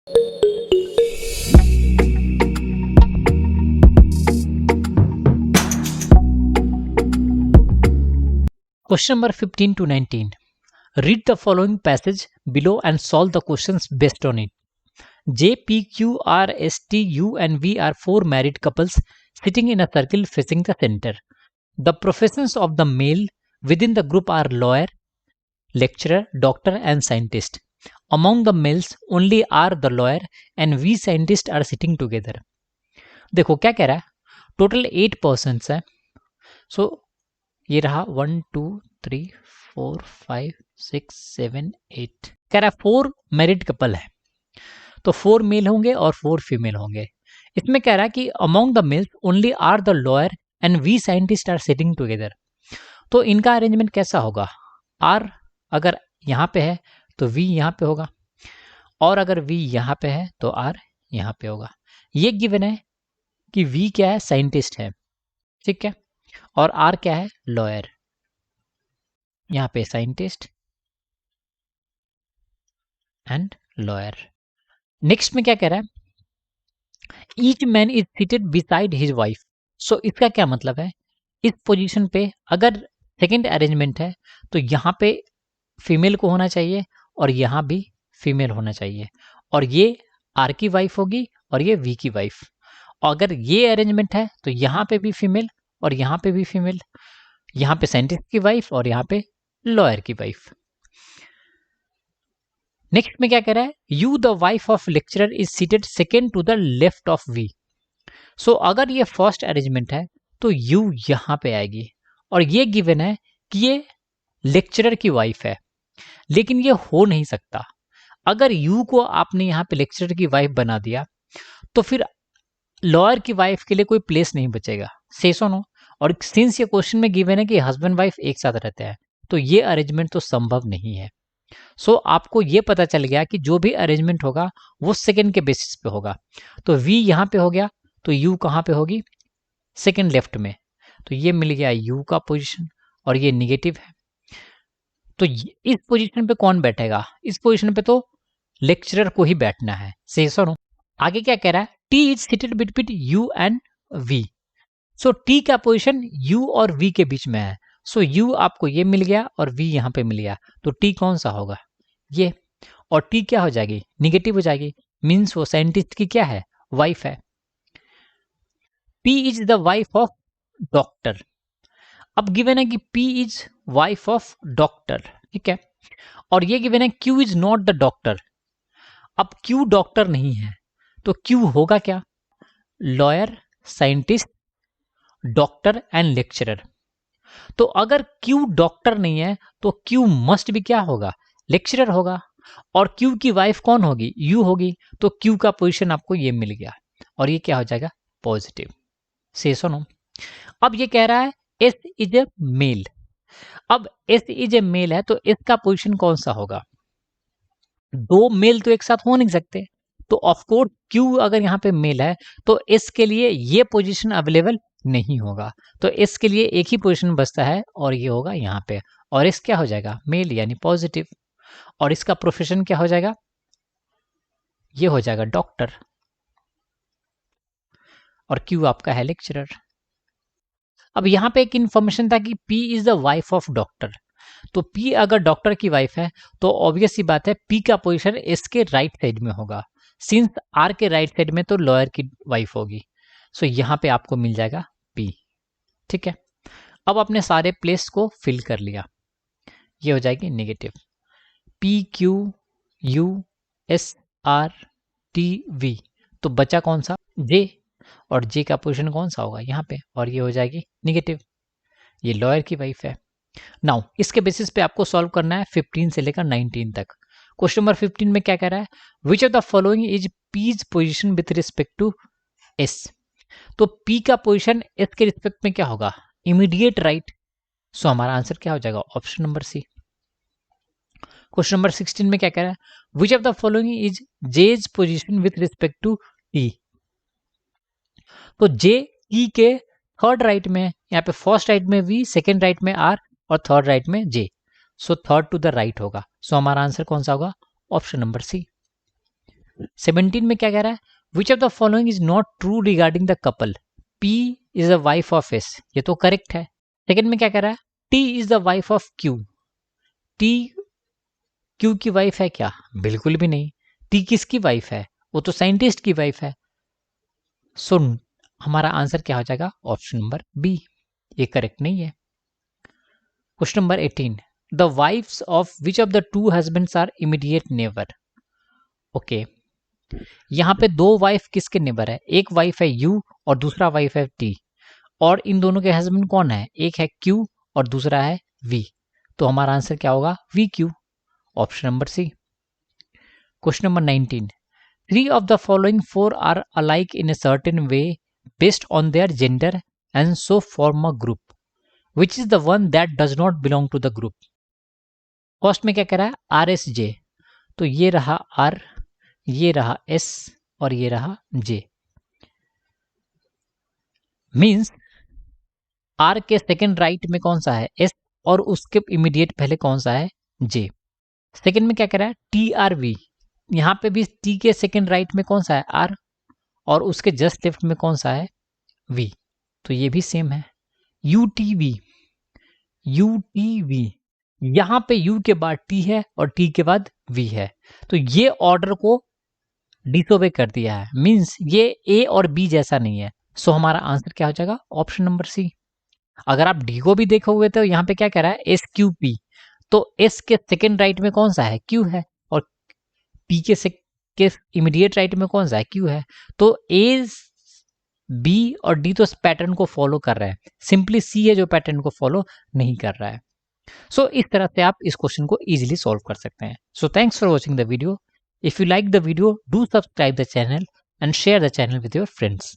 Question number 15 to 19. Read the following passage below and solve the questions based on it. J, P, Q, R, S, T, U and V are four married couples sitting in a circle facing the center. The professions of the male within the group are lawyer, lecturer, doctor and scientist. Among the males, only R the lawyer and V scientist are sitting together. देखो क्या कह रहा है, total 8 persons है. सो ये रहा 1 2 3 4 5 6 7 8. कह रहा है 4 मैरिड कपल है, तो 4 मेल होंगे और 4 फीमेल होंगे. इसमें कह रहा है कि among the males only R the lawyer and V scientist are sitting together. तो इनका अरेंजमेंट कैसा होगा, आर अगर यहाँ पे है तो वी यहाँ पे होगा, और अगर वी यहाँ पे है तो आर यहाँ पे होगा. ये गिवन है कि वी क्या है, साइंटिस्ट है, ठीक है, और आर क्या है, लॉयर. यहाँ पे साइंटिस्ट एंड लॉयर. नेक्स्ट में क्या कह रहा है, each man is seated beside his wife. So इसका क्या मतलब है, इस पोजीशन पे अगर सेकंड अरेंजमेंट है तो यहाँ पे फीमेल को होना चाहिए और यहाँ भी फीमेल होना चाहिए, और ये आर की वाइफ होगी और ये वी की वाइफ. अगर ये अरेंजमेंट है तो यहाँ पे भी फीमेल और यहाँ पे भी फीमेल, यहाँ पे साइंटिस्ट की वाइफ और यहाँ पे लॉयर की वाइफ. नेक्स्ट में क्या कह रहा है, U the wife of lecturer is seated second to the left of V. So अगर ये फर्स्ट अरेंजमेंट है तो यू यहाँ पे आएगी, और ये गिवन है कि ये लेक्चरर की वाइफ है, लेकिन ये हो नहीं सकता. अगर यू को आपने यहाँ पे लेक्चरर की वाइफ बना दिया तो फिर लॉयर की वाइफ के लिए कोई प्लेस नहीं बचेगा. से सुनो, और सिंस ये क्वेश्चन में गिवन है कि हस्बैंड वाइफ एक साथ रहते हैं, तो ये अरेंजमेंट तो संभव नहीं है. सो आपको ये पता चल गया कि जो भी अरेंजमेंट होगा वो सेकंड के बेसिस पे होगा. तो वी यहाँ पे हो गया, तो यू कहाँ पे होगी, सेकंड लेफ्ट में. तो ये मिल गया यू का पोजीशन, और ये निगेटिव है. तो इस पोजीशन पे कौन बैठेगा, इस पोजीशन पे तो लेक्चरर को ही बैठना है. से सुनो, आगे क्या कह रहा है, T is seated between U and V. So T का पोजीशन यू और वी के बीच में है. सो यू आपको ये मिल गया और वी यहाँ पे मिल गया, तो टी कौन सा होगा, ये. और टी क्या हो जाएगी, निगेटिव हो जाएगी, मीन्स वो साइंटिस्ट की क्या है, वाइफ है. P is the wife of doctor. अब गिवन है कि P is wife of doctor, ठीक है, और ये गिवन है Q is not the doctor. अब क्यू डॉक्टर नहीं है तो क्यू होगा क्या, lawyer, scientist, doctor and lecturer. तो अगर क्यू डॉक्टर नहीं है तो क्यू मस्ट भी क्या होगा, लेक्चरर होगा, और क्यू की वाइफ कौन होगी, यू होगी. तो क्यू का पोजीशन आपको ये मिल गया, और ये क्या हो जाएगा, पॉजिटिव. से सुनो, अब ये कह रहा है एस इज ए मेल. अब एस इज ए मेल है तो इसका पोजीशन कौन सा होगा, दो मेल तो एक साथ हो नहीं सकते, तो ऑफकोर्स क्यू अगर यहाँ पे मेल है तो एस के लिए ये पोजीशन अवेलेबल नहीं होगा. तो एस के लिए एक ही पोजीशन बचता है और ये होगा यहाँ पे, और एस क्या हो जाएगा, मेल यानी पॉजिटिव, और इसका प्रोफेशन क्या हो जाएगा, ये हो जाएगा डॉक्टर, और क्यू आपका है लेक्चरर. अब यहाँ पे एक इंफॉर्मेशन था कि P is the wife of doctor. तो P अगर डॉक्टर की वाइफ है तो ऑब्वियस सी बात है P का पोजीशन S के राइट साइड में होगा, सिंस R के राइट साइड में तो लॉयर की वाइफ होगी. सो यहाँ पे आपको मिल जाएगा P, ठीक है. अब आपने सारे प्लेस को फिल कर लिया, ये हो जाएगी negative. P Q U S R T V, तो बचा कौन सा, J, और J का पोजीशन कौन सा होगा यहाँ पे, और ये हो जाएगी निगेटिव, ये लॉयर की वाइफ है. नाउ इसके बेसिस पे आपको सॉल्व करना है 15 से लेकर 19 तक. क्वेश्चन नंबर 15 में क्या कह रहा है, which of the following is P's position with respect to S. तो P का पोजीशन S के रिस्पेक्ट में क्या होगा, इमीडिएट राइट. सो हमारा आंसर क्या हो जाएगा, option number C. Question number 16 में क्या कह रहा है, which of the following is J's position with respect to T. तो J E के थर्ड राइट में, यहाँ पे फर्स्ट राइट में V, सेकेंड राइट में R और थर्ड राइट में J. So third to the right होगा. सो हमारा आंसर कौन सा होगा, ऑप्शन नंबर सी. 17 में क्या कह रहा है, which of the following is not true regarding the couple, P is a wife of S, ये तो करेक्ट है। सेकंड में क्या कह रहा है, T is the wife of Q, T Q की वाइफ है क्या, बिल्कुल भी नहीं। टी किसकी वाइफ है, वो तो साइंटिस्ट की वाइफ है। सो हमारा आंसर क्या हो जाएगा, ऑप्शन नंबर बी, ये करेक्ट नहीं है। Question number 18, the wifes of which of the two husbands are immediate neighbor. Okay, यहाँ पे दो वाइफ किसके नेबर है, एक वाइफ है यू और दूसरा वाइफ है टी, और इन दोनों के हस्बैंड कौन है, एक है क्यू और दूसरा है वी, तो हमारा आंसर क्या होगा, V Q, option number C. Question number 19, three of the following four are alike in a certain way based on their gender and so form a group, which is the one that does not belong to the group। First में क्या कह रहा है, R S जे, तो ये रहा are, ये रहा एस और ये रहा जे, मीन्स आर के सेकेंड राइट में कौन सा है, एस, और उसके इमीडिएट पहले कौन सा है, जे। सेकेंड में क्या कह रहा है, टी आर वी, यहाँ पे भी टी के सेकेंड राइट में कौन सा है, आर, और उसके जस्ट लेफ्ट में कौन सा है, वी, तो ये भी सेम है। U T V, U T V, यहाँ पे यू के बाद टी है और टी के बाद वी है, तो ये ऑर्डर को डिसोबे कर दिया है, मींस ये ए और बी जैसा नहीं है। सो हमारा आंसर क्या हो जाएगा, ऑप्शन नंबर सी। अगर आप डी को भी देखोगे तो यहाँ पे क्या कह रहा है, एस क्यू पी, तो एस के सेकेंड राइट में कौन सा है, क्यू है, और पी के इमीडिएट राइट में कौन सा है, क्यू है, तो ए बी और डी तो इस पैटर्न को फॉलो कर रहे हैं, सिंपली सी है जो पैटर्न को फॉलो नहीं कर रहा है। सो इस तरह से आप इस क्वेश्चन को इजीली सॉल्व कर सकते हैं। So thanks for watching the video. If you like the video, do subscribe the channel and share the channel with your friends.